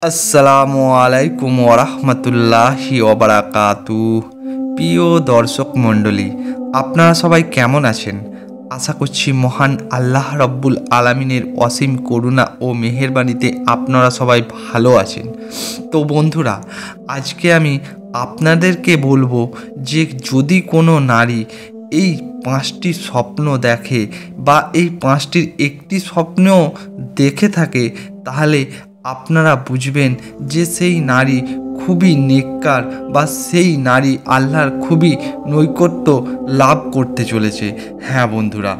আসসালামু আলাইকুম ওরহমতুল্লাহি ওবারাকাতুহ। প্রিয় দর্শক মণ্ডলী, আপনারা সবাই কেমন আছেন? আশা করছি মহান আল্লাহ রব্বুল আলামিনের অসীম করুণা ও মেহেরবানিতে আপনারা সবাই ভালো আছেন। তো বন্ধুরা, আজকে আমি আপনাদেরকে বলবো যে যদি কোনো নারী এই 5টি স্বপ্ন দেখে বা এই 5টির একটি স্বপ্নও দেখে থাকে, তাহলে আপনারা বুঝবেন যে সেই নারী খুবই নেককার বা সেই নারী আল্লাহর খুবই নৈকট্য লাভ করতে চলেছে। হ্যাঁ বন্ধুরা,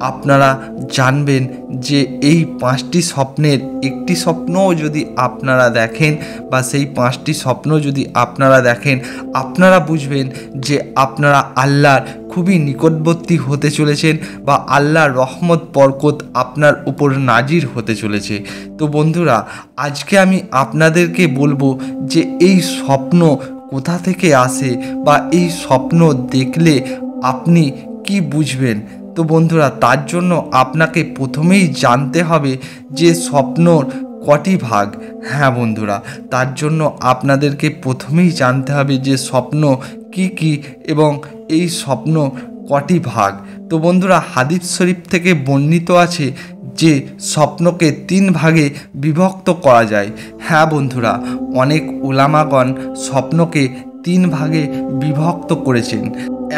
আপনারা জানবেন যে এই 5টি স্বপ্নের একটি স্বপ্নও যদি আপনারা দেখেন বা সেই 5টি স্বপ্ন যদি আপনারা দেখেন, আপনারা বুঝবেন যে আপনারা আল্লাহর খুবই নিকটবর্তী হতে চলেছেন বা আল্লাহর রহমত বরকত আপনার উপর নাজির হতে চলেছে। তো বন্ধুরা, আজকে আমি আপনাদেরকে বলবো যে এই স্বপ্ন কোথা থেকে আসে বা এই স্বপ্ন দেখলে আপনি কি বুঝবেন। তো বন্ধুরা, তার জন্য আপনাকে প্রথমেই জানতে হবে যে স্বপ্নর কটি ভাগ। হ্যাঁ বন্ধুরা, তার জন্য আপনাদেরকে প্রথমেই জানতে হবে যে স্বপ্ন কি কি এবং এই স্বপ্ন কটি ভাগ। তো বন্ধুরা, হাদিস শরীফ থেকে বর্ণিত আছে যে স্বপ্নকে 3 ভাগে বিভক্ত করা যায়। হ্যাঁ বন্ধুরা, অনেক উলামাগণ স্বপ্নকে 3 ভাগে বিভক্ত করেছেন।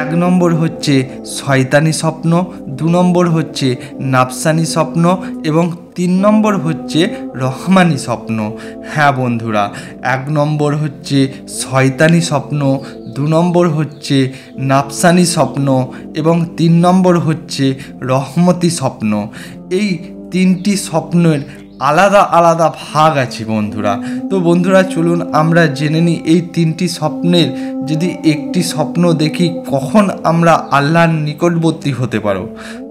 1 নম্বর হচ্ছে শয়তানি স্বপ্ন, 2 নম্বর হচ্ছে নাফসানি স্বপ্ন এবং 3 নম্বর হচ্ছে রহমানি স্বপ্ন। হ্যাঁ বন্ধুরা, 1 নম্বর হচ্ছে শয়তানি স্বপ্ন, 2 নম্বর হচ্ছে নাফসানি স্বপ্ন এবং 3 নম্বর হচ্ছে রহমতি স্বপ্ন। এই 3টি স্বপ্নের আলাদা আলাদা ভাগ আছে বন্ধুরা। তো বন্ধুরা, চলুন আমরা জেনে নিই এই 3টি স্বপ্নের যদি একটি স্বপ্ন দেখি কখন আমরা আল্লাহর নিকটবর্তী হতে পারো।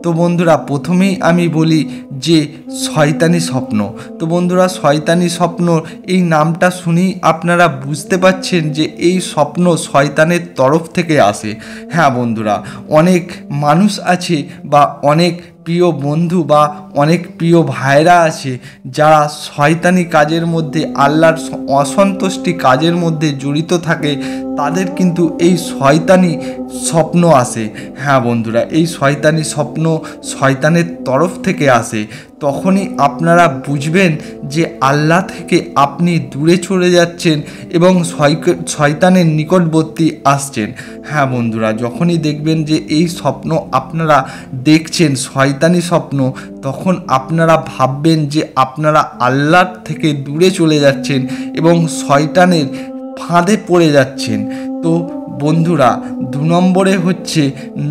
তো বন্ধুরা, প্রথমেই আমি বলি যে শয়তানি স্বপ্ন। তো বন্ধুরা, শয়তানি স্বপ্ন এই নামটা শুনেই আপনারা বুঝতে পারছেন যে এই স্বপ্ন শয়তানের তরফ থেকে আসে। হ্যাঁ বন্ধুরা, অনেক মানুষ আছে বা অনেক প্রিয় বন্ধু বা অনেক প্রিয় ভাইরা আছে যারা শয়তানি কাজের মধ্যে, আল্লাহর অসন্তুষ্টি কাজের মধ্যে জড়িত থাকে, তাদের কিন্তু এই শয়তানি স্বপ্ন আসে। হ্যাঁ বন্ধুরা, এই শয়তানি স্বপ্ন শয়তানের তরফ থেকে আসে। তখনই আপনারা বুঝবেন যে আল্লাহ থেকে আপনি দূরে চলে যাচ্ছেন এবং শয়তানের নিকটবর্তী আসছেন। হ্যাঁ বন্ধুরা, যখনই দেখবেন যে এই স্বপ্ন আপনারা দেখছেন শয়তানি স্বপ্ন, তখন আপনারা ভাববেন যে আপনারা আল্লাহ থেকে দূরে চলে যাচ্ছেন এবং শয়তানের ফাঁদে পড়ে যাচ্ছেন। তো বন্ধুরা, 2 নম্বরে হচ্ছে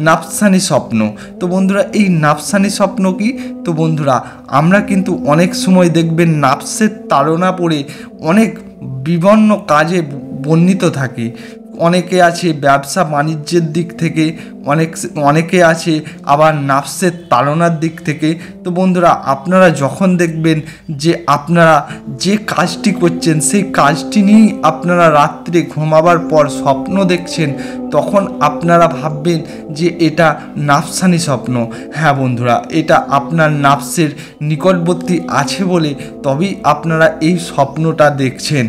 নাফসানি স্বপ্ন। তো বন্ধুরা, এই নাফসানি স্বপ্ন কি? তো বন্ধুরা, আমরা কিন্তু অনেক সময় দেখবেন নাফসের তাড়না পড়ে অনেক বিভিন্ন কাজে বর্ণিত থাকি। অনেকে আছে ব্যবসা বাণিজ্যের দিক থেকে, অনেকে আছে আবার নাফসের তাড়নার দিক থেকে। তো বন্ধুরা, আপনারা যখন দেখবেন যে আপনারা যে কাজটি করছেন সেই কাজটি নিয়েই আপনারা রাত্রে ঘুমাবার পর স্বপ্ন দেখছেন, তখন আপনারা ভাববেন যে এটা নাফসানি স্বপ্ন। হ্যাঁ বন্ধুরা, এটা আপনার নাফসের নিকটবর্তী আছে বলে তবেই আপনারা এই স্বপ্নটা দেখছেন।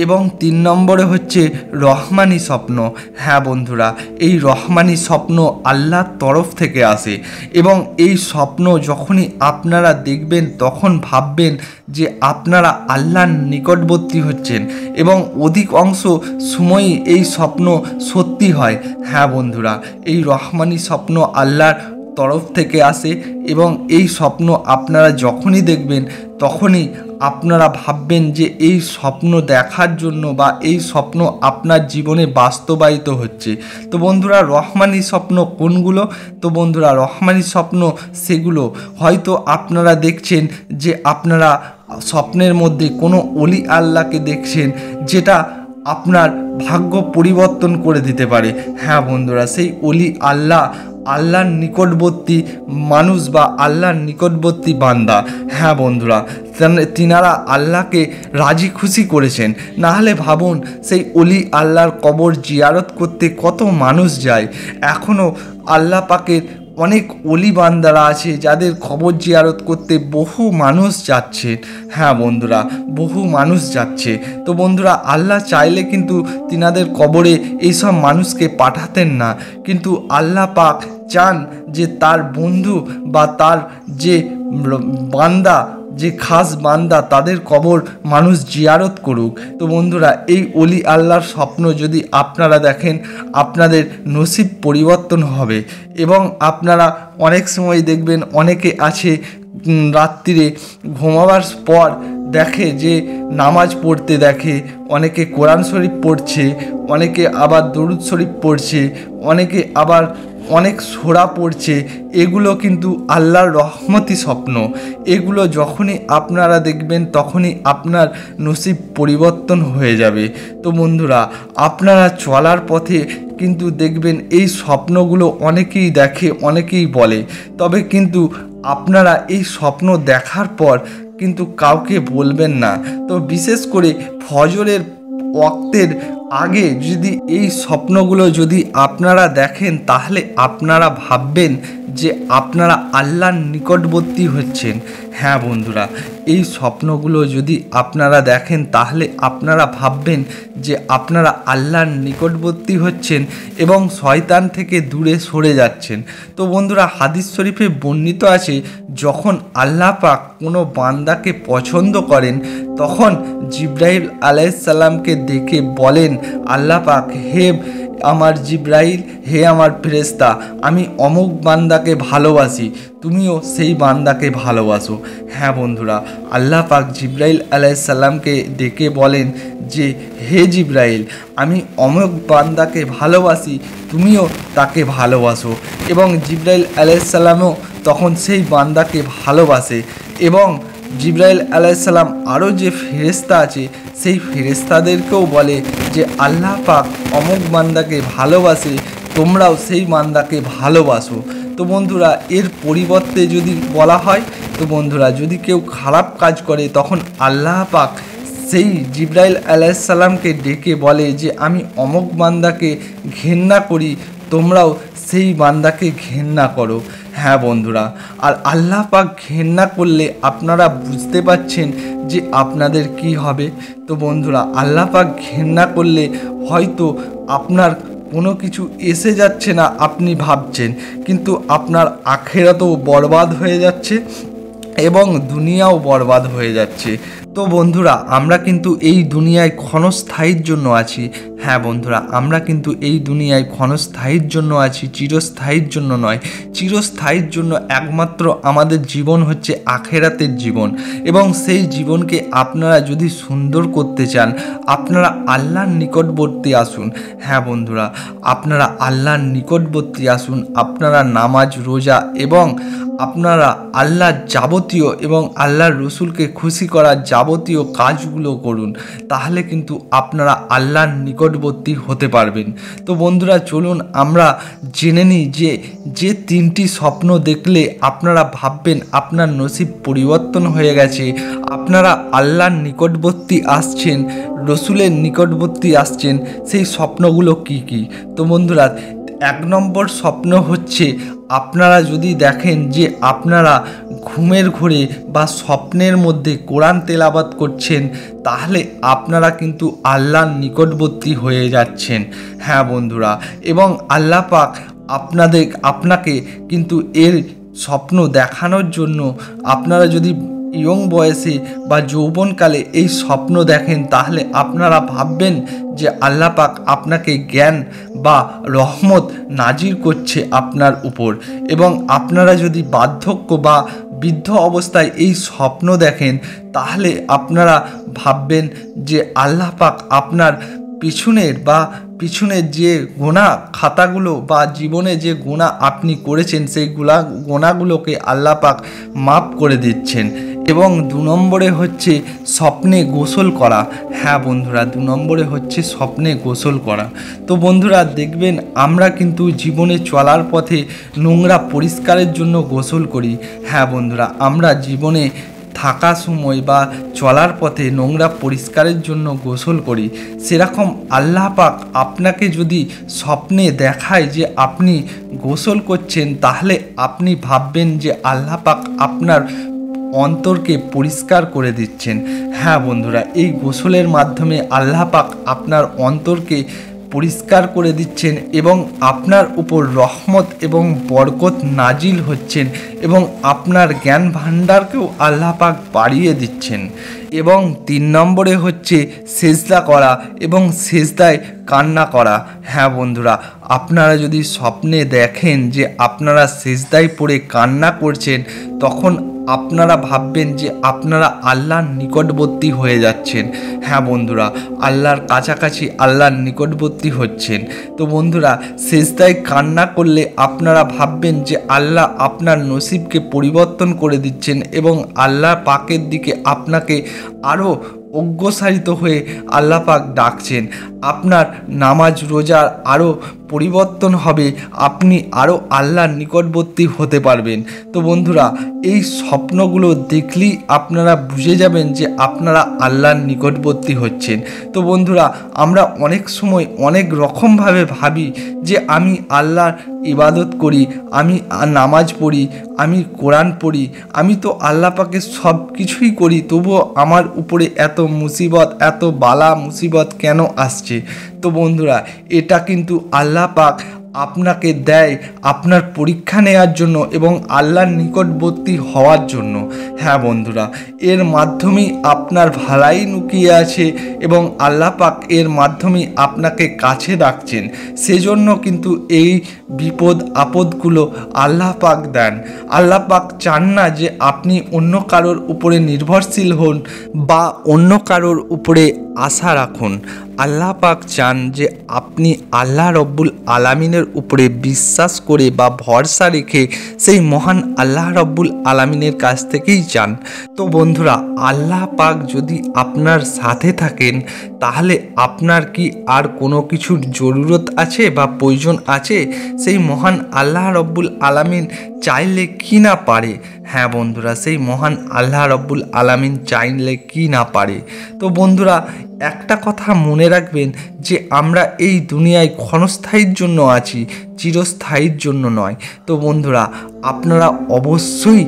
এবং 3 নম্বরে হচ্ছে রহমানি স্বপ্ন। হ্যাঁ বন্ধুরা, এই রহমানি স্বপ্ন আল্লাহর তরফ থেকে আসে এবং এই স্বপ্ন যখনই আপনারা দেখবেন তখন ভাববেন যে আপনারা আল্লাহর নিকটবর্তী হচ্ছেন এবং অধিক অংশ সময়ই এই স্বপ্ন সত্যি হয়। হ্যাঁ বন্ধুরা, এই রহমানি স্বপ্ন আল্লাহর তরফ থেকে আসে এবং এই স্বপ্ন আপনারা যখনই দেখবেন তখনই আপনারা ভাববেন যে এই স্বপ্ন দেখার জন্য বা এই স্বপ্ন আপনার জীবনে বাস্তবায়িত হচ্ছে। তো বন্ধুরা, রহমানি স্বপ্ন কোনগুলো? তো বন্ধুরা, রহমানি স্বপ্ন সেগুলো হয়তো আপনারা দেখছেন যে আপনারা স্বপ্নের মধ্যে কোনো অলি আল্লাহকে দেখছেন, যেটা আপনার ভাগ্য পরিবর্তন করে দিতে পারে। হ্যাঁ বন্ধুরা, সেই অলি আল্লাহর নিকটবর্তী মানুষ বা আল্লাহর নিকটবর্তী বান্দা। হ্যাঁ বন্ধুরা, তিনারা আল্লাহকে রাজি খুশি করেছেন। নাহলে ভাবুন, সেই অলি আল্লাহর কবর জিয়ারত করতে কত মানুষ যায়। এখনও আল্লাহ পাকের অনেক অলি বান্দারা আছে যাদের কবর জিয়ারত করতে বহু মানুষ যাচ্ছেন। হ্যাঁ বন্ধুরা, বহু মানুষ যাচ্ছে। তো বন্ধুরা, আল্লাহ চাইলে কিন্তু তিনাদের কবরে এইসব মানুষকে পাঠাতেন না, কিন্তু আল্লাহ পাক চান যে তার বন্ধু বা তার যে বান্দা, যে খাস বান্দা, তাদের কবর মানুষ জিয়ারত করুক। তো বন্ধুরা, এই অলি আল্লাহর স্বপ্ন যদি আপনারা দেখেন, আপনাদের নসিব পরিবর্তন হবে। এবং আপনারা অনেক সময় দেখবেন অনেকে আছে রাত্রিরে ঘুমাবার পর দেখে যে নামাজ পড়তে দেখে, অনেকে কোরআন শরীফ পড়ছে, অনেকে আবার দরুদ শরীফ পড়ছে, অনেকে আবার অনেক সূরা পড়ছে। এগুলো কিন্তু আল্লাহর রহমতি স্বপ্ন। এগুলো যখনই আপনারা দেখবেন তখনই আপনার নসিব পরিবর্তন হয়ে যাবে। তো বন্ধুরা, আপনারা চলার পথে কিন্তু দেখবেন এই স্বপ্নগুলো অনেকেই দেখে, অনেকেই বলে, তবে কিন্তু আপনারা এই স্বপ্ন দেখার পর কিন্তু কাউকে বলবেন না। তো বিশেষ করে ফজরের ওয়াক্তের আগে যদি এই স্বপ্নগুলো যদি আপনারা দেখেন, তাহলে আপনারা ভাববেন যে আপনারা আল্লাহর নিকটবর্তী হচ্ছেন। হ্যাঁ বন্ধুরা, এই স্বপ্নগুলো যদি আপনারা দেখেন তাহলে আপনারা ভাববেন যে আপনারা আল্লাহর নিকটবর্তী হচ্ছেন এবং শয়তান থেকে দূরে সরে যাচ্ছেন। তো বন্ধুরা, হাদিস শরীফে বর্ণিত আছে, যখন আল্লাহ পাক কোনো বান্দাকে পছন্দ করেন তখন জিব্রাইল আলাইহিস সালামকে ডেকে বলেন আল্লাহ পাক, হে আমার জিব্রাইল, হে আমার ফেরেশতা, আমি অমুক বান্দাকে ভালোবাসি, তুমিও সেই বান্দাকে ভালোবাসো। হ্যাঁ বন্ধুরা, আল্লাহ পাক জিব্রাইল আলাইহিস সালামকে ডেকে বলেন যে হে জিব্রাইল, আমি অমুক বান্দাকে ভালোবাসি, তুমিও তাকে ভালোবাসো। এবং জিব্রাইল আলাইহিস সালামও তখন সেই বান্দাকে ভালোবাসে। এবং জিব্রাইল আলাইহিস সালাম আরও যে ফেরেশতা আছে সেই ফেরেশতাদেরকেও বলে যে আল্লাহ পাক অমুক বান্দাকে ভালোবাসে, তোমরাও সেই বান্দাকে ভালোবাসো। তো বন্ধুরা, এর পরিবর্তে যদি বলা হয়, তো বন্ধুরা, যদি কেউ খারাপ কাজ করে তখন আল্লাহ পাক সেই জিব্রাইল আলাইহিস সালামকে ডেকে বলে যে আমি অমুক বান্দাকে ঘেন্না করি, তোমরাও সেই বান্দাকে ঘেন্না করো। হ্যাঁ বন্ধুরা, আর আল্লাহ পাক ঘেন্না করলে আপনারা বুঝতে পারছেন যে আপনাদের কি হবে। তো বন্ধুরা, আল্লাহ পাক ঘেন্না করলে হয়তো আপনার কোনো কিছু এসে যাচ্ছে না আপনি ভাবছেন, কিন্তু আপনার আখিরাতও বরবাদ হয়ে যাচ্ছে এবং দুনিয়াও বরবাদ হয়ে যাচ্ছে। তো বন্ধুরা, আমরা কিন্তু এই দুনিয়ায় ক্ষণস্থায়ীর জন্য আছি। হ্যাঁ বন্ধুরা, আমরা কিন্তু এই দুনিয়ায় ক্ষণস্থায়ীর জন্য আছি, চিরস্থায়ীর জন্য নয়। চিরস্থায়ীর জন্য একমাত্র আমাদের জীবন হচ্ছে আখিরাতের জীবন। এবং সেই জীবনকে আপনারা যদি সুন্দর করতে চান, আপনারা আল্লাহর নিকটবর্তী আসুন। হ্যাঁ বন্ধুরা, আপনারা আল্লাহর নিকটবর্তী আসুন। আপনারা নামাজ, রোজা এবং আপনারা আল্লাহর যাবতীয় এবং আল্লাহর রসুলকে খুশি করার যাবতীয় কাজগুলো করুন, তাহলে কিন্তু আপনারা আল্লাহর নিকটবর্তী হতে পারবেন। তো বন্ধুরা, চলুন আমরা জেনে নিই যে যে তিনটি স্বপ্ন দেখলে আপনারা ভাববেন আপনার নসিব পরিবর্তন হয়ে গেছে, আপনারা আল্লাহর নিকটবর্তী আসছেন, রসুলের নিকটবর্তী আসছেন, সেই স্বপ্নগুলো কি কি। তো বন্ধুরা, 1 নম্বর স্বপ্ন হচ্ছে, আপনারা যদি দেখেন যে আপনারা ঘুমের ঘোরে বা স্বপ্নের মধ্যে কোরআন তেলাওয়াত করছেন, তাহলে আপনারা কিন্তু আল্লাহর নিকটবর্তী হয়ে যাচ্ছেন। হ্যাঁ বন্ধুরা, এবং আল্লাহ পাক আপনাকে কিন্তু এর স্বপ্ন দেখানোর জন্য, আপনারা যদি ইয়ং বয়সে বা যৌবনকালে এই স্বপ্ন দেখেন, তাহলে আপনারা ভাববেন যে আল্লাহ পাক আপনাকে জ্ঞান বা রহমত নাজির করছে আপনার উপর। এবং আপনারা যদি বার্ধক্য বা বৃদ্ধ অবস্থায় এই স্বপ্ন দেখেন, তাহলে আপনারা ভাববেন যে আল্লাহ পাক আপনার পিছনের যে গোনা খাতাগুলো বা জীবনে যে গোনা আপনি করেছেন, সেই গোনাগুলোকে আল্লাহ পাক মাফ করে দিচ্ছেন। এবং 2 নম্বরে হচ্ছে স্বপ্নে গোসল করা। হ্যাঁ বন্ধুরা, 2 নম্বরে হচ্ছে স্বপ্নে গোসল করা। তো বন্ধুরা, দেখবেন আমরা কিন্তু জীবনে চলার পথে নোংরা পরিষ্কারের জন্য গোসল করি। হ্যাঁ বন্ধুরা, আমরা জীবনে থাকা সময় বা চলার পথে নোংরা পরিষ্কারের জন্য গোসল করি, সেরকম আল্লাহ পাক আপনাকে যদি স্বপ্নে দেখায় যে আপনি গোসল করছেন, তাহলে আপনি ভাববেন যে আল্লাহ পাক আপনার অন্তরকে পরিষ্কার করে দিচ্ছেন। হ্যাঁ বন্ধুরা, এই গোসলের মাধ্যমে আল্লাহ পাক আপনার অন্তরকে পরিষ্কার করে দিচ্ছেন এবং আপনার উপর রহমত এবং বরকত নাজিল হচ্ছেন এবং আপনার জ্ঞান ভাণ্ডারকেও আল্লাহ পাক বাড়িয়ে দিচ্ছেন। এবং 3 নম্বরে হচ্ছে সেজদা করা এবং সেজদায় কান্না করা। হ্যাঁ বন্ধুরা, আপনারা যদি স্বপ্নে দেখেন যে আপনারা সেজদায় পড়ে কান্না করছেন, তখন আপনারা ভাববেন যে আপনারা আল্লাহর নিকটবর্তী হয়ে যাচ্ছেন। হ্যাঁ বন্ধুরা, আল্লাহর কাছাকাছি, আল্লাহর নিকটবর্তী হচ্ছেন। তো বন্ধুরা, সেজদায় কান্না করলে আপনারা ভাববেন যে আল্লাহ আপনার নসিবকে পরিবর্তন করে দিচ্ছেন এবং আল্লাহ পাকের দিকে আপনাকে আরও অগ্রসারিত হয়ে আল্লাহ পাক ডাকছেন। আপনার নামাজ রোজার আরও পরিবর্তন হবে, আপনি আরও আল্লাহর নিকটবর্তী হতে পারবেন। তো বন্ধুরা, এই স্বপ্নগুলো দেখলেই আপনারা বুঝে যাবেন যে আপনারা আল্লাহর নিকটবর্তী হচ্ছেন। তো বন্ধুরা, আমরা অনেক সময় অনেক রকমভাবে ভাবি যে আমি আল্লাহর ইবাদত করি, আমি নামাজ পড়ি, আমি কোরআন পড়ি, আমি তো আল্লাহ পাকের সব কিছুই করি, তবুও আমার উপরে এত মুসিবত, এত বালা মুসিবত কেন আসছে? তো বন্ধুরা, এটা কিন্তু আল্লাহ পাক আপনাকে দেয় আপনার পরীক্ষা নেওয়ার জন্য এবং আল্লাহর নিকটবর্তী হওয়ার জন্য। হ্যাঁ বন্ধুরা, এর মাধ্যমেই আপনার ভালাই লুকিয়ে আছে এবং আল্লাহ পাক এর মাধ্যমেই আপনাকে কাছে ডাকছেন। সেজন্য কিন্তু এই বিপদ আপদগুলো আল্লাহ পাক দেন। আল্লাহ পাক চান না যে আপনি অন্য কারোর উপরে নির্ভরশীল হন বা অন্য কারোর উপরে আশা রাখুন। আল্লাহ পাক চান যে আপনি আল্লাহ রব্বুল আলামিনের উপরে বিশ্বাস করে বা ভরসা রেখে সেই মহান আল্লাহ রব্বুল আলামিনের কাছ থেকেই চান। তো বন্ধুরা, আল্লাহ পাক যদি আপনার সাথে থাকেন, তাহলে আপনার কি আর কোনো কিছুর জরুরত আছে বা প্রয়োজন আছে? সেই মহান আল্লাহ রব্বুল আলামিন চাইলে কি না পারে? হ্যাঁ বন্ধুরা, সেই মহান আল্লাহ রব্বুল আলামিন চাইলে কি না পারে। তো বন্ধুরা, একটা কথা মনে রাখবেন যে আমরা এই দুনিয়ায় ক্ষণস্থায়ীর জন্য আছি, চিরস্থায়ীর জন্য নয়। তো বন্ধুরা, আপনারা অবশ্যই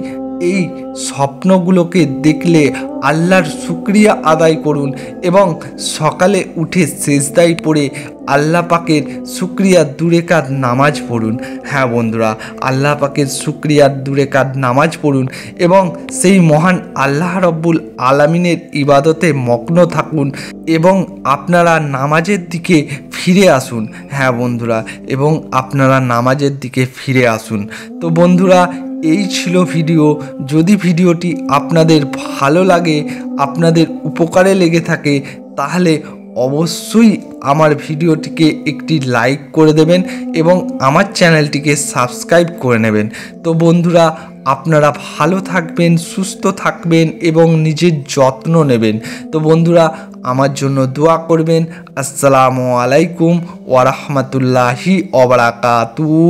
এই স্বপ্নগুলোকে দেখলে আল্লাহর শুকরিয়া আদায় করুন এবং সকালে উঠে সেজদায় পড়ে আল্লাহ পাকের শুকরিয়ার 2 রাকাত নামাজ পড়ুন। হ্যাঁ বন্ধুরা, আল্লাহ পাকের শুকরিয়ার 2 রাকাত নামাজ পড়ুন এবং সেই মহান আল্লাহ রব্বুল আলামিনের ইবাদতে মগ্ন থাকুন এবং আপনারা নামাজের দিকে ফিরে আসুন। হ্যাঁ বন্ধুরা, এবং আপনারা নামাজের দিকে ফিরে আসুন। তো বন্ধুরা, এই ছিল ভিডিও। যদি ভিডিওটি আপনাদের ভালো লাগে, আপনাদের উপকারে লেগে থাকে, তাহলে অবশ্যই আমার ভিডিওটিকে একটি লাইক করে দেবেন এবং আমার চ্যানেলটিকে সাবস্ক্রাইব করে নেবেন। তো বন্ধুরা, আপনারা ভালো থাকবেন, সুস্থ থাকবেন এবং নিজের যত্ন নেবেন। তো বন্ধুরা, আমার জন্য দোয়া করবেন। আসসালামু আলাইকুম ওয়া রাহমাতুল্লাহি ওয়া বারাকাতুহু।